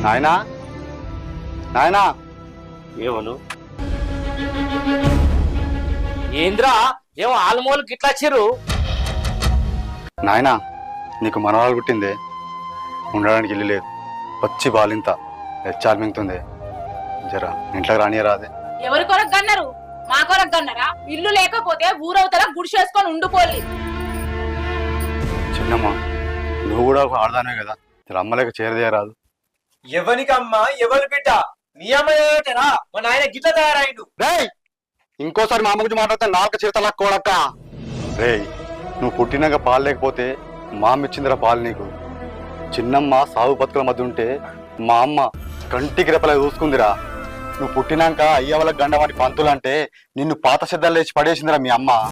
నాయనా నాయనా ఏమను ఏంద్రా ఏమో ఆల్మోల్ గిట్లా వచ్చిర్రు. నాయనా నీకు మనవాళ్ళు పుట్టిందే, ఉండడానికి ఇల్లు లేదు, పచ్చి బాలింత హెచ్చాలు మింగుతుంది. జరా ఇంట్లోకి రానియరాదే. ఎవరి కొరకు గన్నారు? మా కొరకు గన్నరా? ఇల్లు లేకపోతే ఊరవతల గుడిసేసుకొని ఉండిపోలి. చిన్నమ్మ నువ్వు కూడా ఒక ఆడదానే కదా, అమ్మలేక చేరదేయరాదు. ఎవరికమ్మా ఎవరి బిడ్డ? మీ అమ్మేటరా మా నాయన గిట్ల తయారైండు. రేయ్ ఇంకోసారి మా అమ్మ గురించి మాట్లాడితే నాలుక చిరతలా కోడక్క. రేయ్ నువ్వు పుట్టినాక పాలు లేకపోతే మా అమ్మ ఇచ్చిందిరా పాలు నీకు. చిన్నమ్మ సాగు బతుకుల మధ్య ఉంటే మా అమ్మ కంటికి రెప్పలా చూసుకుందిరా. నువ్వు పుట్టినాక అయ్య వాళ్ళ గండ వాటి పంతులు అంటే నిన్ను పాత సిద్ధాలు లేచి పడేసిందిరా మీ అమ్మ.